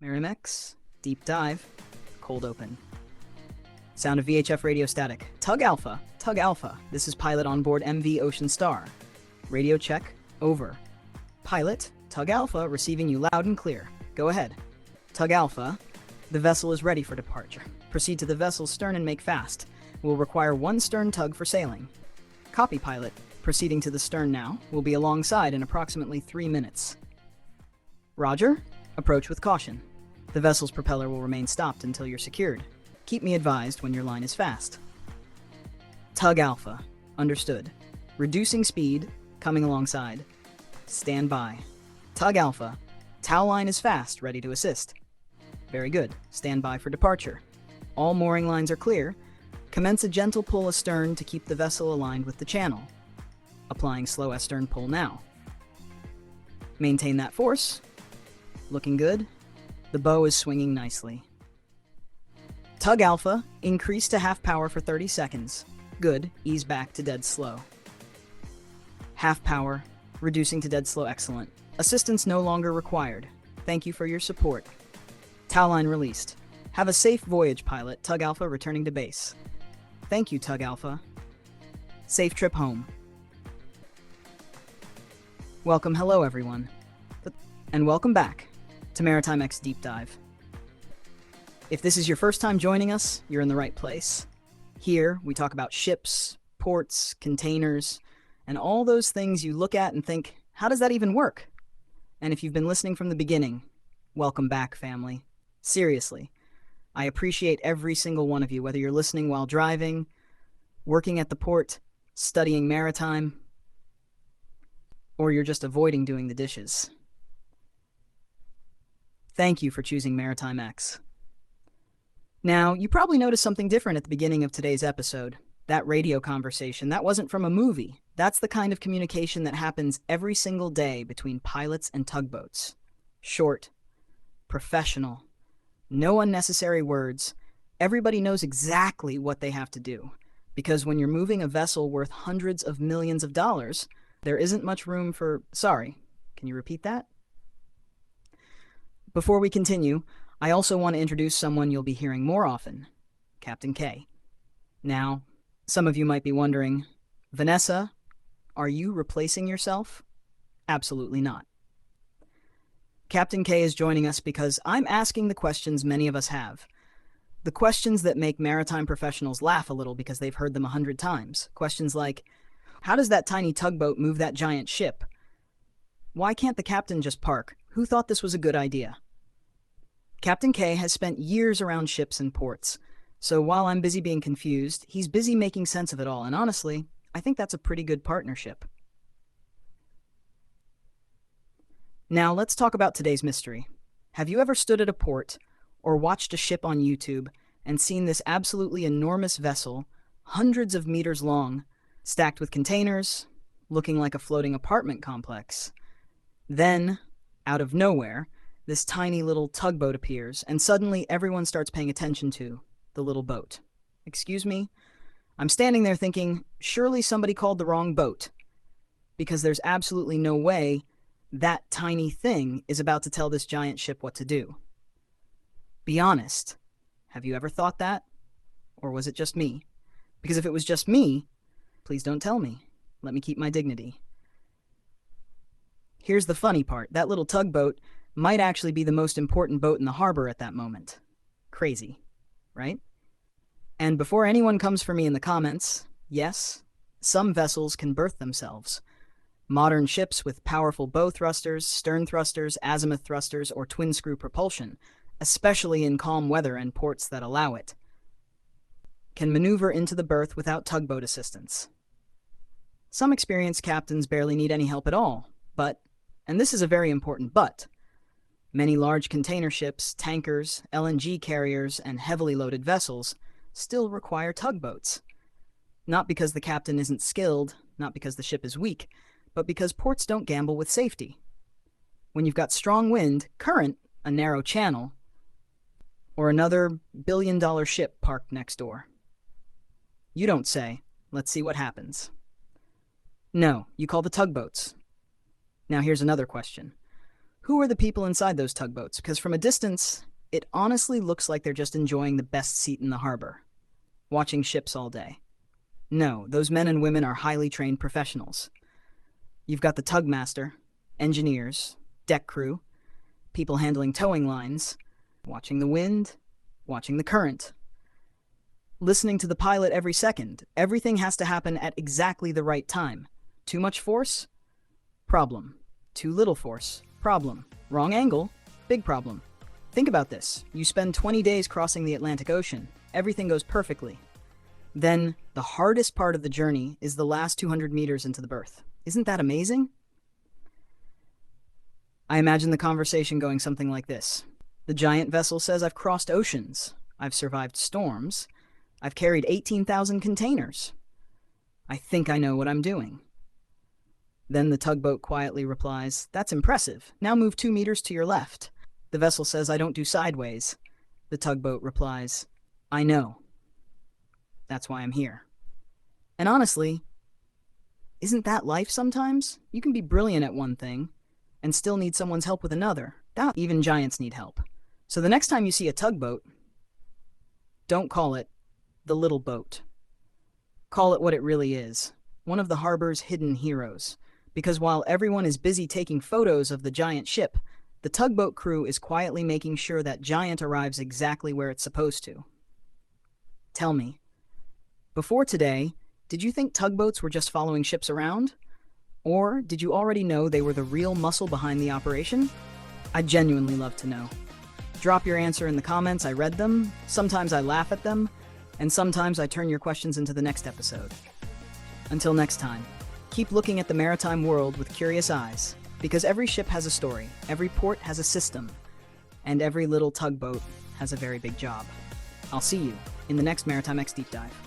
MaritimeX Deep Dive, cold open. Sound of VHF radio static. Tug Alpha, Tug Alpha. This is pilot on board MV Ocean Star. Radio check, over. Pilot, Tug Alpha, receiving you loud and clear. Go ahead. Tug Alpha, the vessel is ready for departure. Proceed to the vessel's stern and make fast. Will require one stern tug for sailing. Copy, pilot. Proceeding to the stern now. Will be alongside in approximately 3 minutes. Roger. Approach with caution. The vessel's propeller will remain stopped until you're secured. Keep me advised when your line is fast. Tug Alpha. Understood. Reducing speed. Coming alongside. Stand by. Tug Alpha. Tow line is fast, ready to assist. Very good. Stand by for departure. All mooring lines are clear. Commence a gentle pull astern to keep the vessel aligned with the channel. Applying slow astern pull now. Maintain that force. Looking good. The bow is swinging nicely. Tug Alpha, increase to half power for 30 seconds. Good, ease back to dead slow. Half power, reducing to dead slow, excellent. Assistance no longer required. Thank you for your support. Tow line released. Have a safe voyage, pilot. Tug Alpha returning to base. Thank you, Tug Alpha. Safe trip home. Welcome, hello everyone. And welcome back to MaritimeX Deep Dive. If this is your first time joining us, you're in the right place. Here, we talk about ships, ports, containers, and all those things you look at and think, how does that even work? And if you've been listening from the beginning, welcome back, family. Seriously, I appreciate every single one of you, whether you're listening while driving, working at the port, studying maritime, or you're just avoiding doing the dishes. Thank you for choosing MaritimeX. Now, you probably noticed something different at the beginning of today's episode. That radio conversation, that wasn't from a movie. That's the kind of communication that happens every single day between pilots and tugboats. Short, professional, no unnecessary words. Everybody knows exactly what they have to do. Because when you're moving a vessel worth hundreds of millions of dollars, there isn't much room for... Sorry, can you repeat that? Before we continue, I also want to introduce someone you'll be hearing more often, Captain K. Now, some of you might be wondering, Vanessa, are you replacing yourself? Absolutely not. Captain K is joining us because I'm asking the questions many of us have. The questions that make maritime professionals laugh a little because they've heard them 100 times. Questions like, how does that tiny tugboat move that giant ship? Why can't the captain just park? Who thought this was a good idea? Captain K has spent years around ships and ports, so while I'm busy being confused, he's busy making sense of it all, and honestly, I think that's a pretty good partnership. Now, let's talk about today's mystery. Have you ever stood at a port or watched a ship on YouTube and seen this absolutely enormous vessel, hundreds of meters long, stacked with containers, looking like a floating apartment complex? Then, out of nowhere, this tiny little tugboat appears, and suddenly everyone starts paying attention to the little boat. Excuse me? I'm standing there thinking, surely somebody called the wrong boat, because there's absolutely no way that tiny thing is about to tell this giant ship what to do. Be honest. Have you ever thought that? Or was it just me? Because if it was just me, please don't tell me. Let me keep my dignity. Here's the funny part. That little tugboat might actually be the most important boat in the harbor at that moment. Crazy, right? And before anyone comes for me in the comments, yes, some vessels can berth themselves. Modern ships with powerful bow thrusters, stern thrusters, azimuth thrusters, or twin-screw propulsion, especially in calm weather and ports that allow it, can maneuver into the berth without tugboat assistance. Some experienced captains barely need any help at all, but, and this is a very important but, many large container ships, tankers, LNG carriers, and heavily loaded vessels still require tugboats. Not because the captain isn't skilled, not because the ship is weak, but because ports don't gamble with safety. When you've got strong wind, current, a narrow channel, or another billion-dollar ship parked next door, you don't say, let's see what happens. No, you call the tugboats. Now here's another question. Who are the people inside those tugboats? Because from a distance, it honestly looks like they're just enjoying the best seat in the harbor, watching ships all day. No, those men and women are highly trained professionals. You've got the tugmaster, engineers, deck crew, people handling towing lines, watching the wind, watching the current, listening to the pilot every second. Everything has to happen at exactly the right time. Too much force? Problem. Too little force? Problem. Wrong angle? Big problem. Think about this. You spend 20 days crossing the Atlantic Ocean. Everything goes perfectly. Then, the hardest part of the journey is the last 200 meters into the berth. Isn't that amazing? I imagine the conversation going something like this. The giant vessel says, I've crossed oceans. I've survived storms. I've carried 18,000 containers. I think I know what I'm doing. Then the tugboat quietly replies, that's impressive. Now move 2 meters to your left. The vessel says, I don't do sideways. The tugboat replies, I know. That's why I'm here. And honestly, isn't that life sometimes? You can be brilliant at one thing and still need someone's help with another. Even giants need help. So the next time you see a tugboat, don't call it the little boat. Call it what it really is, one of the harbor's hidden heroes. Because while everyone is busy taking photos of the giant ship, the tugboat crew is quietly making sure that giant arrives exactly where it's supposed to. Tell me, before today, did you think tugboats were just following ships around? Or did you already know they were the real muscle behind the operation? I'd genuinely love to know. Drop your answer in the comments. I read them, sometimes I laugh at them, and sometimes I turn your questions into the next episode. Until next time, keep looking at the maritime world with curious eyes, because every ship has a story, every port has a system, and every little tugboat has a very big job. I'll see you in the next MaritimeX Deep Dive.